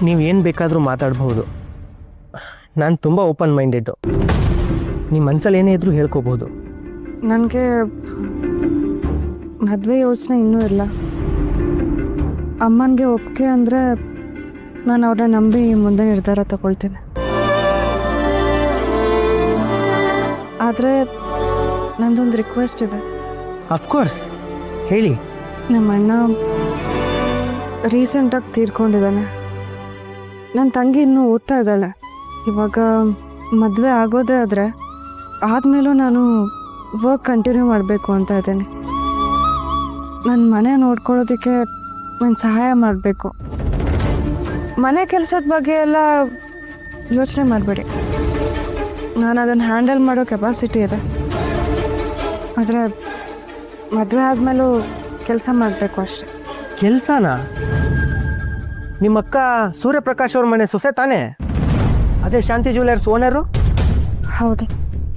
ನೀವೇನು ಬೇಕಾದರೂ ಮಾತಾಡ್ಬೋದು. ನಾನು ತುಂಬ ಓಪನ್ ಮೈಂಡೆಡ್ಡು. ನಿಮ್ಮ ಮನಸ್ಸಲ್ಲಿ ಏನೇ ಇದ್ರೂ ಹೇಳ್ಕೋಬೋದು. ನನಗೆ ಮದುವೆ ಯೋಚನೆ ಇನ್ನೂ ಇಲ್ಲ. ಅಮ್ಮನಿಗೆ ಒಪ್ಪಿಗೆ ಅಂದರೆ ನಾನು ಅವ್ರನ್ನ ನಂಬಿ ಮುಂದೆ ನಿರ್ಧಾರ ತಗೊಳ್ತೀನಿ. ಆದರೆ ನಂದೊಂದು ರಿಕ್ವೆಸ್ಟ್ ಇದೆ. ಅಫ್ಕೋರ್ಸ್, ಹೇಳಿ. ನಮ್ಮ ಅಣ್ಣ ರೀಸೆಂಟಾಗಿ ತೀರ್ಕೊಂಡಿದ್ದಾನೆ. ನನ್ನ ತಂಗಿ ಇನ್ನೂ ಓದ್ತಾ ಇದ್ದಾಳೆ. ಇವಾಗ ಮದುವೆ ಆಗೋದೇ ಆದರೆ ಆದಮೇಲೂ ನಾನು ವರ್ಕ್ ಕಂಟಿನ್ಯೂ ಮಾಡಬೇಕು ಅಂತ ಇದ್ದೀನಿ. ನನ್ನ ಮನೆ ನೋಡ್ಕೊಳ್ಳೋದಕ್ಕೆ ನಾನು ಸಹಾಯ ಮಾಡಬೇಕು. ಮನೆ ಕೆಲಸದ ಬಗ್ಗೆ ಎಲ್ಲ ಯೋಚನೆ ಮಾಡಬೇಡಿ, ನಾನು ಅದನ್ನು ಹ್ಯಾಂಡಲ್ ಮಾಡೋ ಕೆಪಾಸಿಟಿ ಇದೆ. ಆದರೆ ಮದುವೆ ಆದಮೇಲೂ ಕೆಲಸ ಮಾಡಬೇಕು ಅಷ್ಟೆ. ಕೆಲಸನಾ? ನಿಮ್ಮಕ್ಕ ಸೂರ್ಯಪ್ರಕಾಶ್ ಅವ್ರ ಮನೆ ಸೊಸೆ ತಾನೇ? ಅದೇ ಶಾಂತಿ ಜ್ಯುವೆಲರ್ಸ್ ಓನರು? ಹೌದು.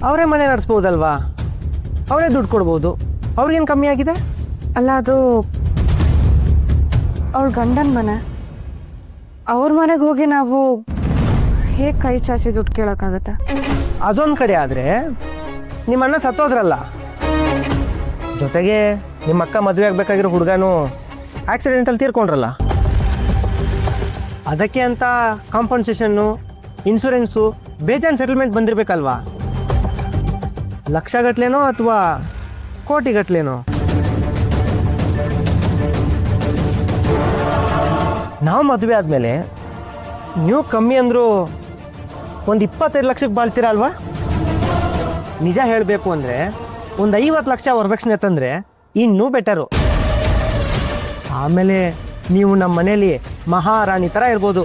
ಅವರೇ ಮನೆ ನಡೆಸ್ಬೋದಲ್ವಾ? ಅವರೇ ದುಡ್ಡು ಕೊಡ್ಬೋದು. ಅವ್ರಿಗೇನು ಕಮ್ಮಿ ಆಗಿದೆ? ಅಲ್ಲ, ಅದು ಅವ್ರ ಗಂಡನ ಮನೆ. ಅವ್ರ ಮನೆಗೆ ಹೋಗಿ ನಾವು ಹೇಗೆ ಕೈ ಚಾಚಿ ದುಡ್ಡು ಕೇಳೋಕ್ಕಾಗತ್ತೆ? ಅದೊಂದು ಕಡೆ ಆದರೆ ನಿಮ್ಮ ಅಣ್ಣ ಸತ್ತೋದ್ರಲ್ಲ, ಜೊತೆಗೆ ನಿಮ್ಮ ಅಕ್ಕ ಮದುವೆ ಆಗಬೇಕಾಗಿರೋ ಹುಡುಗನೂ ಆಕ್ಸಿಡೆಂಟಲ್ಲಿ ತೀರ್ಕೊಂಡ್ರಲ್ಲ, ಅದಕ್ಕೆ ಅಂತ ಕಾಂಪನ್ಸೇಷನ್ನು, ಇನ್ಶೂರೆನ್ಸು, ಬೇಜಾನ್ ಸೆಟಲ್ಮೆಂಟ್ ಬಂದಿರಬೇಕಲ್ವಾ? ಲಕ್ಷಗಟ್ಲೆನೋ ಅಥವಾ ಕೋಟಿಗಟ್ಲೆನೋ? ನಾವು ಮದುವೆ ಆದಮೇಲೆ ನೀವು ಕಮ್ಮಿ ಅಂದರೂ ಒಂದು 25 ಲಕ್ಷಕ್ಕೆ ಬಾಳ್ತೀರ ಅಲ್ವಾ? ನಿಜ ಹೇಳಬೇಕು ಅಂದರೆ ಒಂದು 50 ಲಕ್ಷ ವರದಕ್ಷಿಣೆ ತಂದರೆ ಇನ್ನೂ ಬೆಟರು. ಆಮೇಲೆ ನೀವು ನಮ್ಮ ಮನೇಲಿ ಮಹಾರಾಣಿ ಥರ ಇರ್ಬೋದು.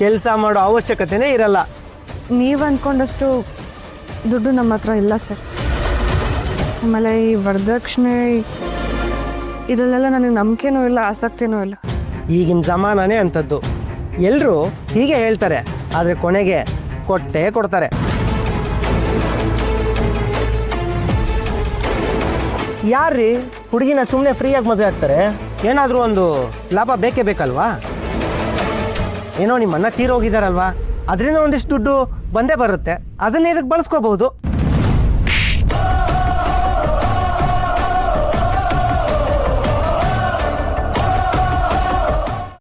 ಕೆಲಸ ಮಾಡೋ ಅವಶ್ಯಕತೆನೇ ಇರಲ್ಲ. ನೀವು ಅಂದ್ಕೊಂಡಷ್ಟು ದುಡ್ಡು ನಮ್ಮ ಹತ್ರ ಇಲ್ಲ ಸರ್. ಆಮೇಲೆ ಈ ವರದಕ್ಷಿಣೆ ಇದರಲ್ಲೆಲ್ಲ ನನಗೆ ನಂಬಿಕೆನೂ ಇಲ್ಲ, ಆಸಕ್ತಿನೂ ಇಲ್ಲ. ಈಗಿನ ಜಮಾನನೇ ಅಂಥದ್ದು. ಎಲ್ಲರೂ ಹೀಗೆ ಹೇಳ್ತಾರೆ, ಆದರೆ ಕೊನೆಗೆ ಕೊಟ್ಟೇ ಕೊಡ್ತಾರೆ. ಯಾರ್ರೀ ಹುಡುಗಿನ ಸುಮ್ಮನೆ ಫ್ರೀಯಾಗಿ ಮದುವೆ ಆಗ್ತಾರೆ? ಏನಾದರೂ ಒಂದು ಲಾಭ ಬೇಕೇ ಬೇಕಲ್ವಾ? ಏನೋ ನಿಮ್ಮ ಅಣ್ಣ ತೀರೋಗಿದಾರಲ್ವಾ, ಅದರಿಂದ ಒಂದಿಷ್ಟು ದುಡ್ಡು ಬಂದೇ ಬರುತ್ತೆ. ಅದನ್ನೇ ಇದಕ್ಕೆ ಬಳಸ್ಕೋಬಹುದು.